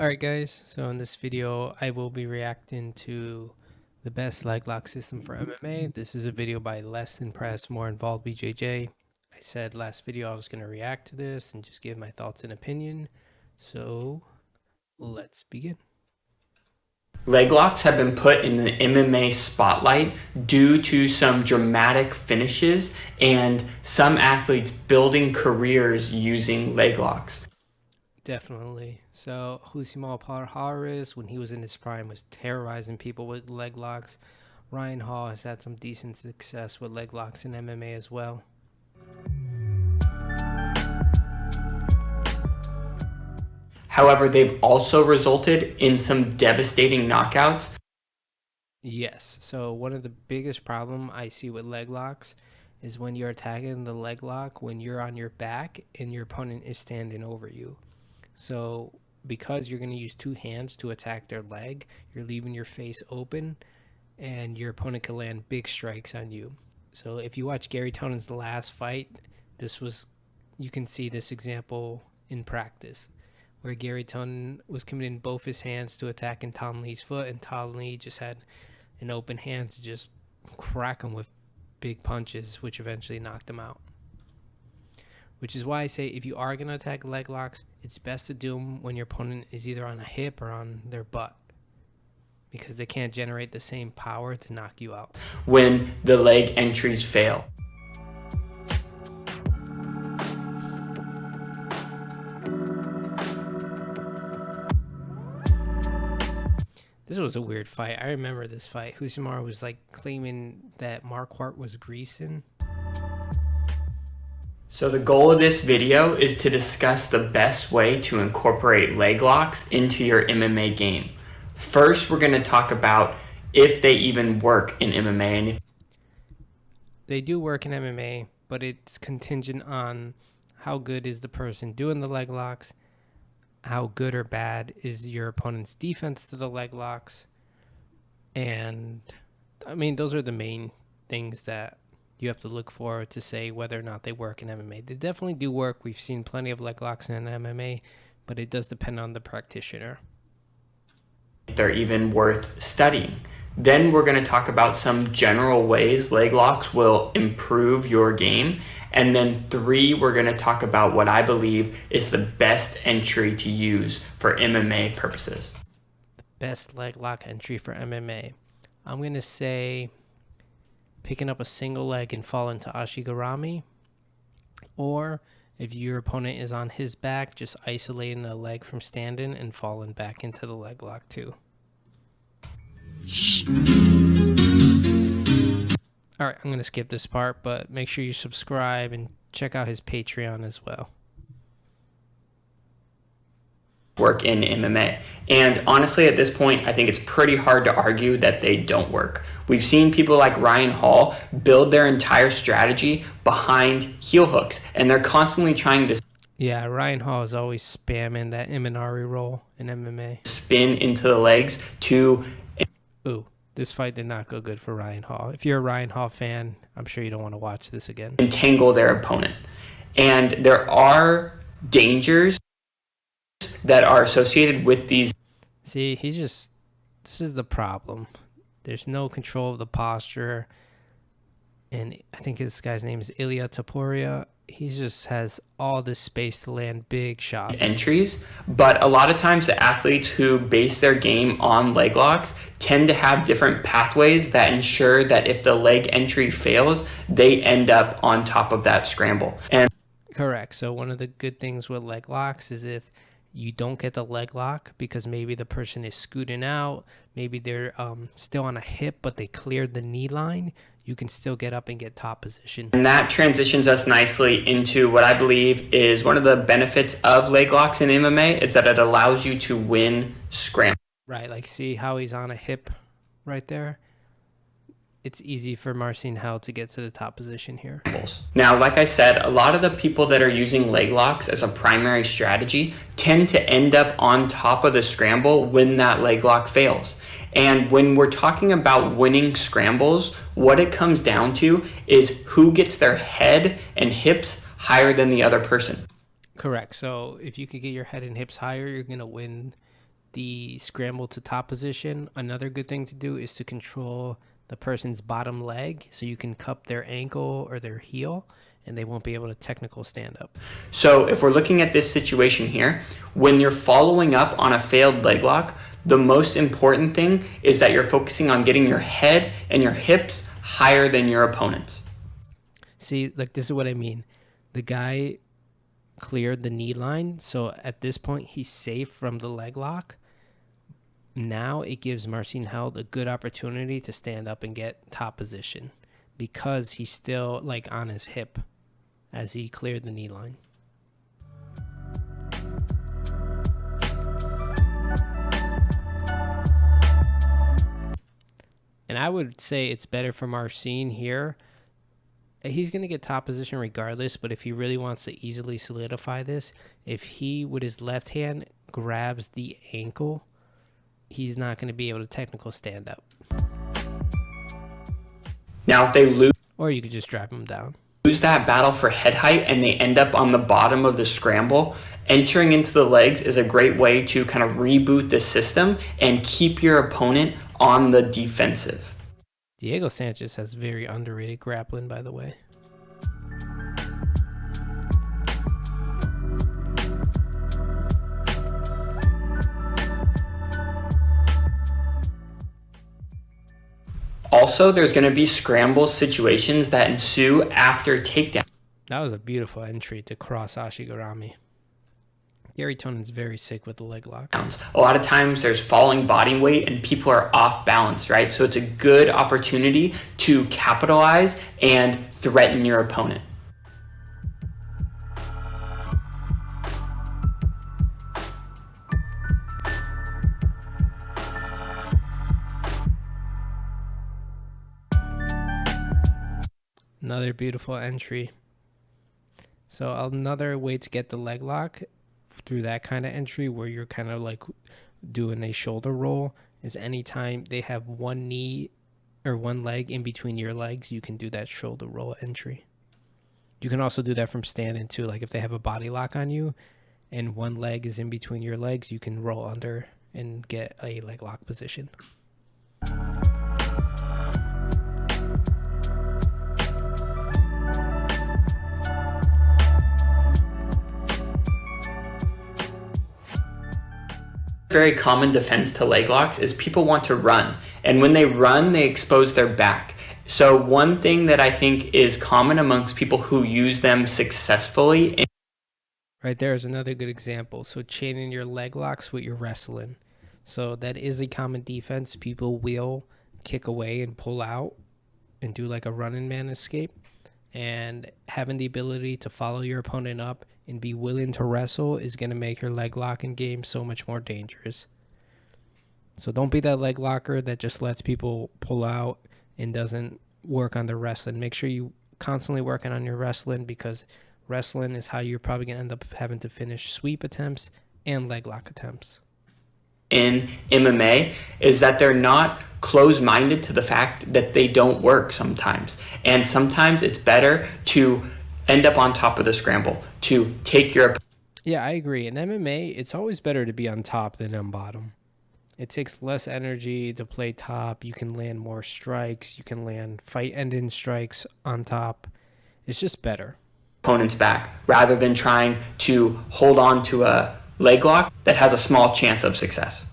Alright guys, so in this video I will be reacting to the best leg lock system for MMA. This is a video by Less Impressed, More Involved BJJ. I said last video I was going to react to this and just give my thoughts and opinion. So let's begin. Leg locks have been put in the MMA spotlight due to some dramatic finishes and some athletes building careers using leg locks. Definitely. So Husimal Parharis, when he was in his prime, was terrorizing people with leg locks. Ryan Hall has had some decent success with leg locks in MMA as well. However, they've also resulted in some devastating knockouts. Yes. So one of the biggest problem I see with leg locks is when you're attacking the leg lock when you're on your back and your opponent is standing over you. So because you're going to use two hands to attack their leg, you're leaving your face open and your opponent can land big strikes on you. So if you watch Gary Tonon's last fight, you can see this example in practice, where Gary Tonon was committing both his hands to attacking Tom Lee's foot, and Tom Lee just had an open hand to just crack him with big punches, which eventually knocked him out. Which is why I say if you are going to attack leg locks, it's best to do them when your opponent is either on a hip or on their butt, because they can't generate the same power to knock you out. When the leg entries fail. This was a weird fight. I remember this fight. Husimar was like claiming that Marquardt was greasing. So the goal of this video is to discuss the best way to incorporate leg locks into your MMA game. First, we're going to talk about if they even work in MMA. They do work in MMA, but it's contingent on how good is the person doing the leg locks, how good or bad is your opponent's defense to the leg locks. And I mean, those are the main things that you have to look for to say whether or not they work in MMA. They definitely do work. We've seen plenty of leg locks in MMA, but it does depend on the practitioner. If they're even worth studying. Then we're going to talk about some general ways leg locks will improve your game. And then 3, we're going to talk about what I believe is the best entry to use for MMA purposes. The best leg lock entry for MMA. I'm going to say picking up a single leg and fall into Ashigarami. Or if your opponent is on his back, just isolating a leg from standing and falling back into the leg lock too. Alright, I'm going to skip this part, but make sure you subscribe and check out his Patreon as well. Work in MMA. And honestly, at this point, I think it's pretty hard to argue that they don't work. We've seen people like Ryan Hall build their entire strategy behind heel hooks, and they're constantly trying to Ryan Hall is always spamming that Imanari roll in MMA. Spin into the legs to... Ooh, this fight did not go good for Ryan Hall. If you're a Ryan Hall fan, I'm sure you don't want to watch this again. Entangle their opponent. And there are dangers that are associated with these. See, this is the problem. There's no control of the posture. And I think this guy's name is Ilya Taporia. He just has all this space to land big shots. Entries, but a lot of times the athletes who base their game on leg locks tend to have different pathways that ensure that if the leg entry fails, they end up on top of that scramble. And correct. So one of the good things with leg locks is if you don't get the leg lock because maybe the person is scooting out, maybe they're still on a hip, but they cleared the knee line, you can still get up and get top position. And that transitions us nicely into what I believe is one of the benefits of leg locks in MMA is that it allows you to win scramble. Right, like see how he's on a hip right there? It's easy for Marcin Held to get to the top position here. Now, like I said, a lot of the people that are using leg locks as a primary strategy tend to end up on top of the scramble when that leg lock fails. And when we're talking about winning scrambles, what it comes down to is who gets their head and hips higher than the other person. Correct. So if you could get your head and hips higher, you're going to win the scramble to top position, another good thing to do is to control the person's bottom leg so you can cup their ankle or their heel and they won't be able to technical stand up. So if we're looking at this situation here, when you're following up on a failed leg lock, the most important thing is that you're focusing on getting your head and your hips higher than your opponent's. See, like this is what I mean. The guy cleared the knee line, so at this point he's safe from the leg lock. Now it gives Marcin Held a good opportunity to stand up and get top position because he's still like on his hip as he cleared the knee line. And I would say it's better for Marcin here. He's going to get top position regardless, but if he really wants to easily solidify this, if he, with his left hand, grabs the ankle, he's not going to be able to technical stand up. Now, if they lose Or you could just drop him down. that battle for head height and they end up on the bottom of the scramble, entering into the legs is a great way to kind of reboot the system and keep your opponent on the defensive. Diego Sanchez has very underrated grappling, by the way. Also, there's going to be scramble situations that ensue after takedown. That was a beautiful entry to cross Ashigarami. Gary Tonon's very sick with the leg lock. A lot of times there's falling body weight and people are off balance, right? So it's a good opportunity to capitalize and threaten your opponent. Another beautiful entry. So another way to get the leg lock through that kind of entry where you're kind of like doing a shoulder roll is anytime they have one knee or one leg in between your legs, you can do that shoulder roll entry. You can also do that from standing too. Like if they have a body lock on you and one leg is in between your legs, you can roll under and get a leg lock position. Very common defense to leg locks is people want to run, and when they run they expose their back. So one thing that I think is common amongst people who use them successfully, Right there is another good example. So chaining your leg locks with your wrestling. So that is a common defense. People will kick away and pull out and do like a running man escape. And having the ability to follow your opponent up and be willing to wrestle is going to make your leg locking game so much more dangerous. So don't be that leg locker that just lets people pull out and doesn't work on their wrestling. Make sure you constantly working on your wrestling because wrestling is how you're probably going to end up having to finish sweep attempts and leg lock attempts. in MMA is that they're not closed-minded to the fact that they don't work sometimes. And sometimes it's better to end up on top of the scramble, to take your... Yeah, I agree. In MMA, it's always better to be on top than on bottom. It takes less energy to play top. You can land more strikes. You can land fight-ending strikes on top. It's just better. Opponent's back, rather than trying to hold on to a leg lock that has a small chance of success.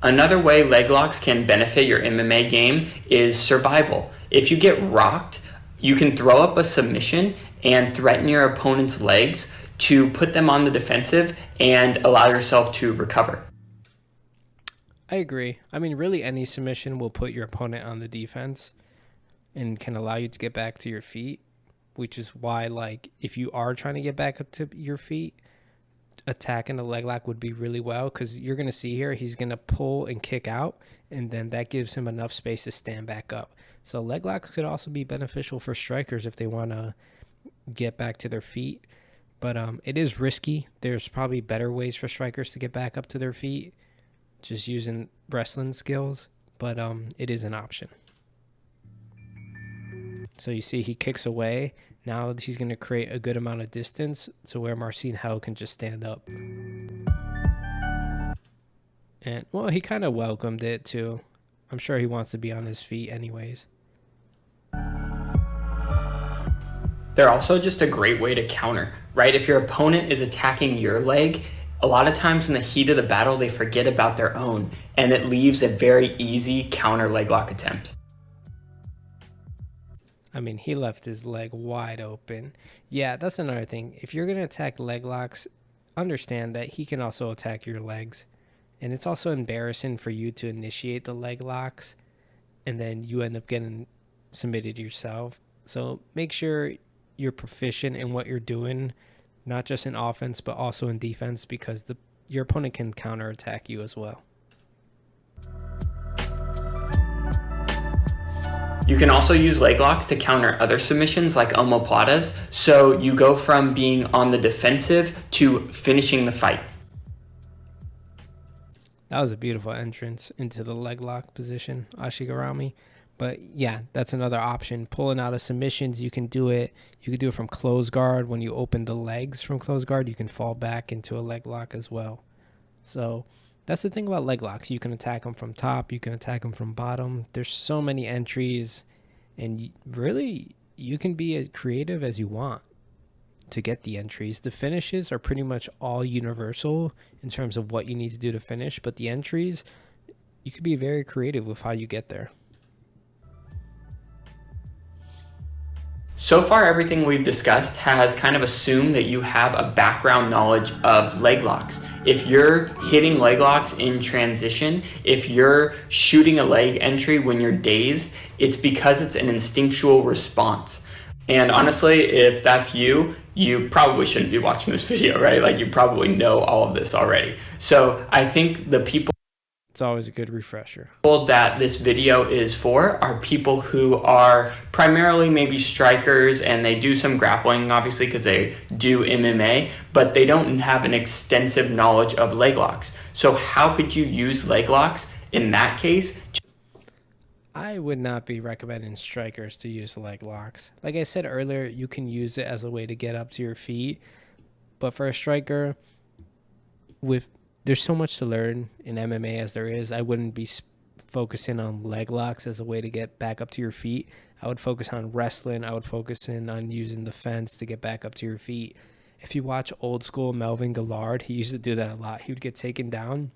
Another way leg locks can benefit your MMA game is survival. If you get rocked, you can throw up a submission and threaten your opponent's legs to put them on the defensive and allow yourself to recover. I agree. I mean, really any submission will put your opponent on the defense and can allow you to get back to your feet, which is why, like, if you are trying to get back up to your feet, attacking the leg lock would be really well, because you're going to see here he's going to pull and kick out, and then that gives him enough space to stand back up. So leg locks could also be beneficial for strikers if they want to get back to their feet. But it is risky. There's probably better ways for strikers to get back up to their feet, just using wrestling skills. But it is an option. So you see he kicks away. Now he's going to create a good amount of distance to where Marcin Held can just stand up. And well, he kind of welcomed it too. I'm sure he wants to be on his feet anyways. They're also just a great way to counter, right? If your opponent is attacking your leg, a lot of times in the heat of the battle, they forget about their own, and it leaves a very easy counter leg lock attempt. I mean, he left his leg wide open. Yeah, that's another thing. If you're going to attack leg locks, understand that he can also attack your legs. And it's also embarrassing for you to initiate the leg locks and then you end up getting submitted yourself. So make sure you're proficient in what you're doing, not just in offense, but also in defense, because your opponent can counterattack you as well. You can also use leg locks to counter other submissions like omoplatas, so you go from being on the defensive to finishing the fight. That was a beautiful entrance into the leg lock position, Ashigarami. But yeah, that's another option. Pulling out of submissions, you can do it. You can do it from close guard. When you open the legs from close guard, you can fall back into a leg lock as well. So that's the thing about leg locks. You can attack them from top. You can attack them from bottom. There's so many entries. And really, you can be as creative as you want to get the entries. The finishes are pretty much all universal in terms of what you need to do to finish. But the entries, you could be very creative with how you get there. So far, everything we've discussed has kind of assumed that you have a background knowledge of leg locks. If you're hitting leg locks in transition, if you're shooting a leg entry when you're dazed, it's because it's an instinctual response. And honestly, if that's you, you probably shouldn't be watching this video, right? Like, you probably know all of this already. So I think the people It's always a good refresher. that this video is for are people who are primarily maybe strikers, and they do some grappling, obviously, because they do MMA, but they don't have an extensive knowledge of leg locks. So how could you use leg locks in that case? I would not be recommending strikers to use leg locks. Like I said earlier, you can use it as a way to get up to your feet. But for a striker, there's so much to learn in MMA as there is. I wouldn't be focusing on leg locks as a way to get back up to your feet. I would focus on wrestling. I would focus in on using the fence to get back up to your feet. If you watch old school Melvin Gillard, he used to do that a lot. He would get taken down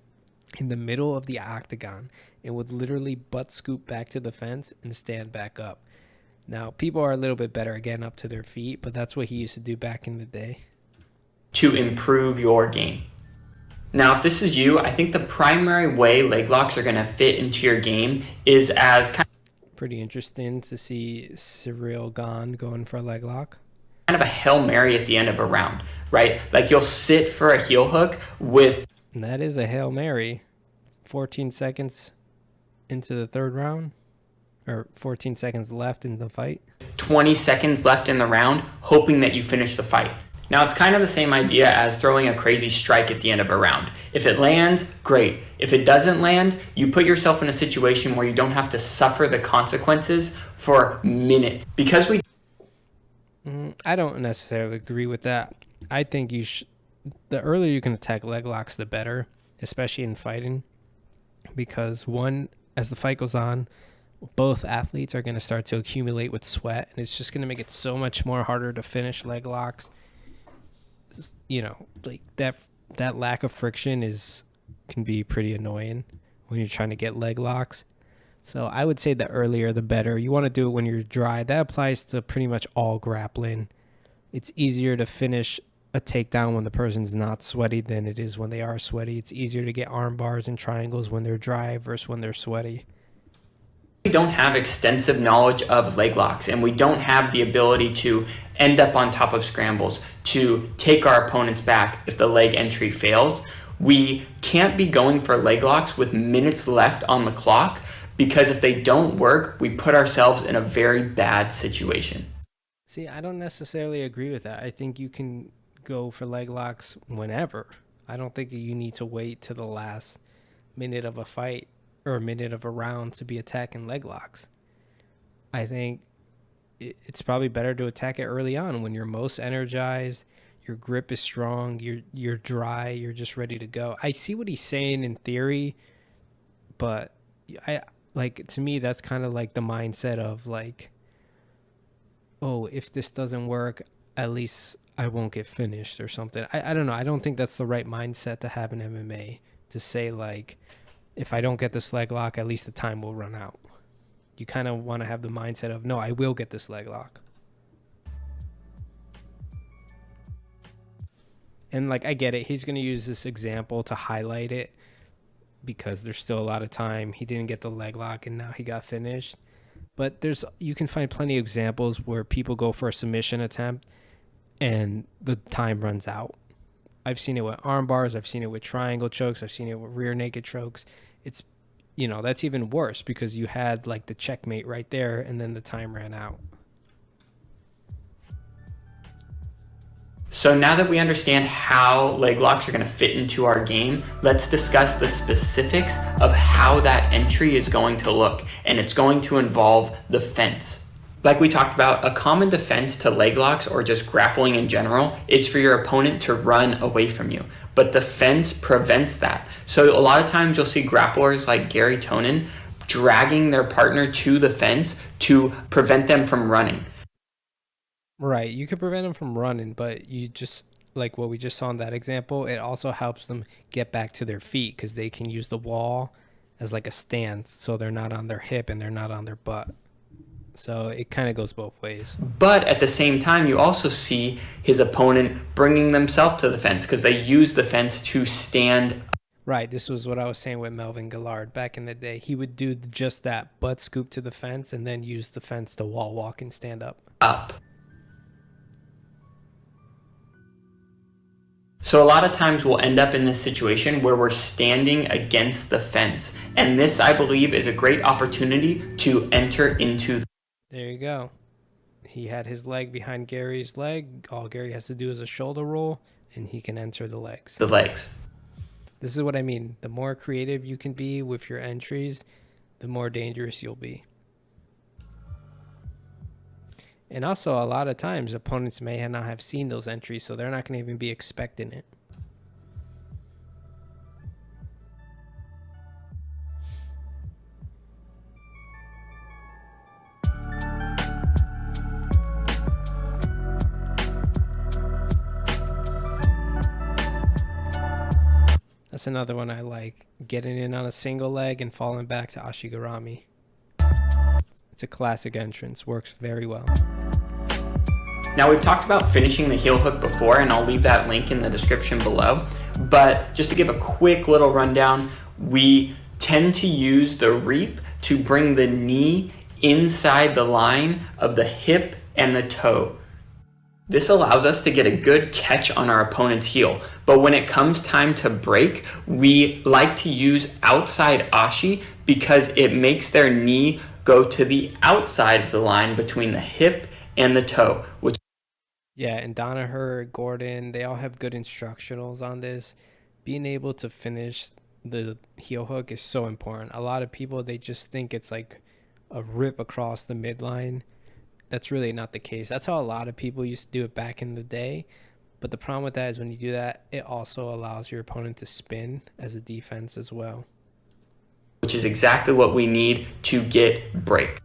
in the middle of the octagon and would literally butt scoop back to the fence and stand back up. Now, people are a little bit better at getting up to their feet, but that's what he used to do back in the day. To improve your game. Now, if this is you, I think the primary way leg locks are going to fit into your game is as Pretty interesting to see Cyril Gahn going for a leg lock. kind of a Hail Mary at the end of a round, right? Like, you'll sit for a heel hook with... And that is a Hail Mary. 14 seconds into the third round, or 14 seconds left in the fight. 20 seconds left in the round, hoping that you finish the fight. Now, it's kind of the same idea as throwing a crazy strike at the end of a round. If it lands, great. If it doesn't land, you put yourself in a situation where you don't have to suffer the consequences for minutes. Because I don't necessarily agree with that. I think the earlier you can attack leg locks, the better, especially in fighting. Because one, as the fight goes on, both athletes are going to start to accumulate with sweat, and it's just going to make it so much more harder to finish leg locks. You know, like that lack of friction can be pretty annoying when you're trying to get leg locks. So I would say the earlier the better. You want to do it when you're dry. That applies to pretty much all grappling. It's easier to finish a takedown when the person's not sweaty than it is when they are sweaty. It's easier to get arm bars and triangles when they're dry versus when they're sweaty. we don't have extensive knowledge of leg locks, and we don't have the ability to end up on top of scrambles, to take our opponents back if the leg entry fails. We can't be going for leg locks with minutes left on the clock, because if they don't work, we put ourselves in a very bad situation. See, I don't necessarily agree with that. I think you can go for leg locks whenever. I don't think you need to wait to the last minute of a fight or a minute of a round to be attacking leg locks. I think it's probably better to attack it early on when you're most energized, Your grip is strong. You're dry. You're just ready to go. I see what he's saying in theory, but I like to me that's kind of like the mindset of like, oh, if this doesn't work, at least I won't get finished or something. I don't know. I don't think that's the right mindset to have in MMA to say like, if I don't get this leg lock, at least the time will run out. You kind of want to have the mindset of, no, I will get this leg lock. And like, I get it. He's going to use this example to highlight it because there's still a lot of time. He didn't get the leg lock and now he got finished. But you can find plenty of examples where people go for a submission attempt and the time runs out. I've seen it with arm bars. I've seen it with triangle chokes. I've seen it with rear naked chokes. It's, that's even worse because you had like the checkmate right there and then the time ran out. So now that we understand how leg locks are going to fit into our game, let's discuss the specifics of how that entry is going to look, and it's going to involve the fence. Like we talked about, a common defense to leg locks or just grappling in general is for your opponent to run away from you, but the fence prevents that. So a lot of times you'll see grapplers like Gary Tonin dragging their partner to the fence to prevent them from running. Right. You could prevent them from running, but you just, like what we just saw in that example, it also helps them get back to their feet because they can use the wall as like a stand so they're not on their hip and they're not on their butt. So it kind of goes both ways. But at the same time, you also see his opponent bringing themselves to the fence because they use the fence to stand. Right. This was what I was saying with Melvin Gillard back in the day. He would do just that, butt scoop to the fence and then use the fence to wall walk and stand up. So a lot of times we'll end up in this situation where we're standing against the fence. And this, I believe, is a great opportunity to enter into. There you go. He had his leg behind Gary's leg. All Gary has to do is a shoulder roll, and he can enter the legs. This is what I mean. The more creative you can be with your entries, the more dangerous you'll be. And also, a lot of times, opponents may not have seen those entries, so they're not going to even be expecting it. That's another one I like. Getting in on a single leg and falling back to Ashigarami. It's a classic entrance. Works very well. Now, we've talked about finishing the heel hook before, and I'll leave that link in the description below. But just to give a quick little rundown, we tend to use the reap to bring the knee inside the line of the hip and the toe. This allows us to get a good catch on our opponent's heel. But when it comes time to break, we like to use outside ashi because it makes their knee go to the outside of the line between the hip and the toe, which. Yeah, and Danaher, Gordon, they all have good instructionals on this. Being able to finish the heel hook is so important. A lot of people, they just think it's like a rip across the midline. That's really not the case. That's how a lot of people used to do it back in the day. But the problem with that is when you do that, it also allows your opponent to spin as a defense as well. Which is exactly what we need to get break.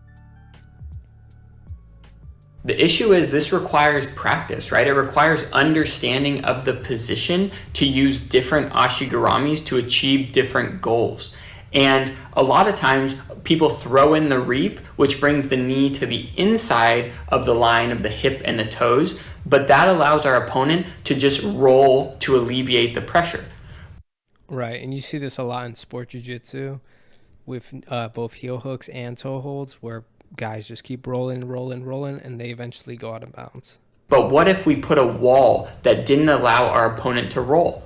The issue is this requires practice, right? It requires understanding of the position to use different ashigaramis to achieve different goals. And a lot of times people throw in the reap, which brings the knee to the inside of the line of the hip and the toes, but that allows our opponent to just roll to alleviate the pressure. Right, and you see this a lot in sport jiu-jitsu with both heel hooks and toe holds where guys just keep rolling, and they eventually go out of bounds. But what if we put a wall that didn't allow our opponent to roll?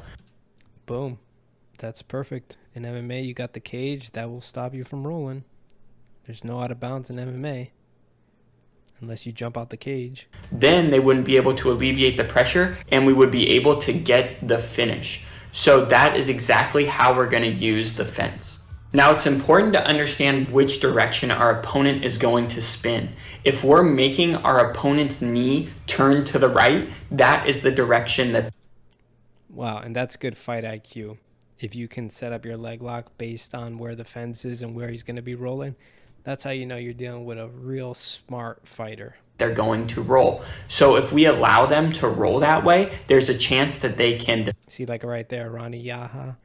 Boom. That's perfect. In MMA, you got the cage. That will stop you from rolling. There's no out of bounds in MMA unless you jump out the cage. Then they wouldn't be able to alleviate the pressure, and we would be able to get the finish. So that is exactly how we're going to use the fence. Now, it's important to understand which direction our opponent is going to spin. If we're making our opponent's knee turn to the right, that is the direction that. Wow, and that's good fight IQ. If you can set up your leg lock based on where the fence is and where he's going to be rolling, that's how you know you're dealing with a real smart fighter. They're going to roll. So if we allow them to roll that way, there's a chance that they can. See, like right there, Ronnie Yaha,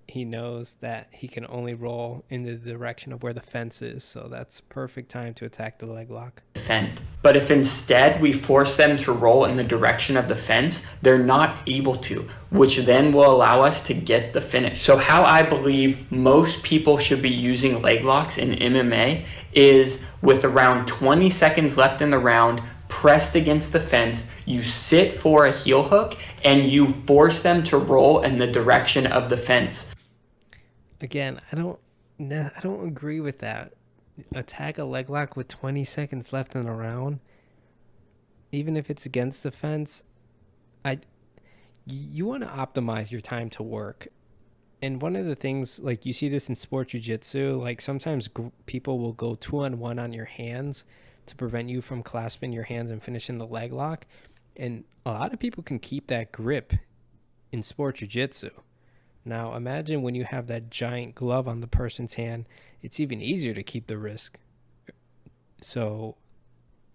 he knows that he can only roll in the direction of where the fence is, so that's perfect time to attack the leg lock. Defend. But if instead we force them to roll in the direction of the fence, they're not able to, which then will allow us to get the finish. So how I believe most people should be using leg locks in MMA is with around 20 seconds left in the round, pressed against the fence, you sit for a heel hook and you force them to roll in the direction of the fence. Again, I don't agree with that. Attack a leg lock with 20 seconds left in the round, even if it's against the fence. I You want to optimize your time to work. And one of the things, like you see this in sport jiu-jitsu, like sometimes people will go 2-on-1 on your hands to prevent you from clasping your hands and finishing the leg lock. And a lot of people can keep that grip in sport jiu-jitsu. Now, imagine when you have that giant glove on the person's hand, it's even easier to keep the wrist. So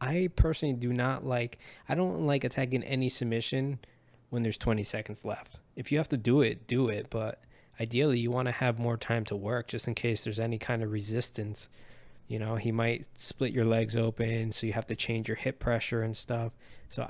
I personally I don't like attacking any submission when there's 20 seconds left. If you have to do it, do it. But ideally, you want to have more time to work just in case there's any kind of resistance. You know, he might split your legs open, so you have to change your hip pressure and stuff. So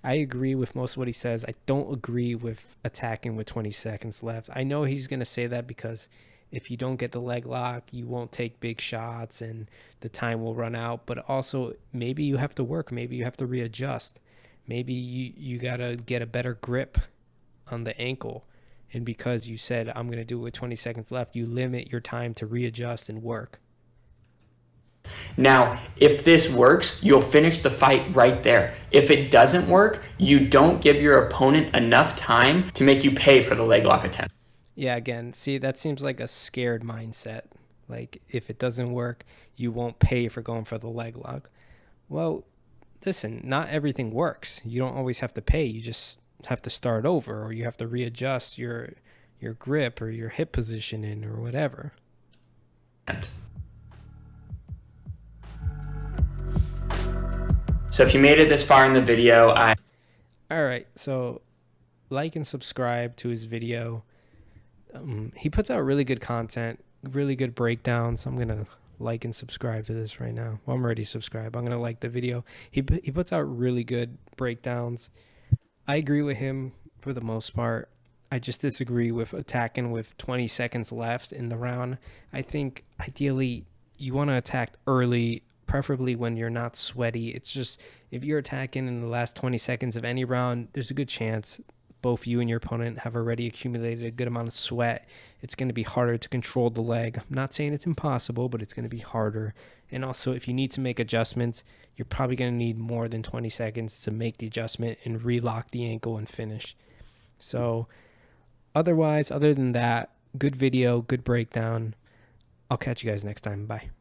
I agree with most of what he says. I don't agree with attacking with 20 seconds left. I know he's going to say that because if you don't get the leg lock, you won't take big shots and the time will run out. But also, maybe you have to work. Maybe you have to readjust. Maybe you got to get a better grip on the ankle. And because you said, I'm going to do it with 20 seconds left, you limit your time to readjust and work. Now, if this works, you'll finish the fight right there. If it doesn't work, you don't give your opponent enough time to make you pay for the leg lock attempt. Yeah, again, see, that seems like a scared mindset. Like, if it doesn't work, you won't pay for going for the leg lock. Well, listen, not everything works. You don't always have to pay. You just have to start over, or you have to readjust your grip or your hip positioning or whatever. So if you made it this far in the video, All right, so like and subscribe to his video. He puts out really good content, really good breakdowns. I'm gonna like and subscribe to this right now. Well, I'm already subscribed. I'm gonna like the video. He puts out really good breakdowns. I agree with him for the most part. I just disagree with attacking with 20 seconds left in the round. I think ideally you want to attack early, preferably when you're not sweaty. It's just if you're attacking in the last 20 seconds of any round, there's a good chance both you and your opponent have already accumulated a good amount of sweat. It's going to be harder to control the leg. I'm not saying it's impossible, but it's going to be harder. And also, if you need to make adjustments, you're probably going to need more than 20 seconds to make the adjustment and relock the ankle and finish. So other than that, good video, good breakdown. I'll catch you guys next time. Bye.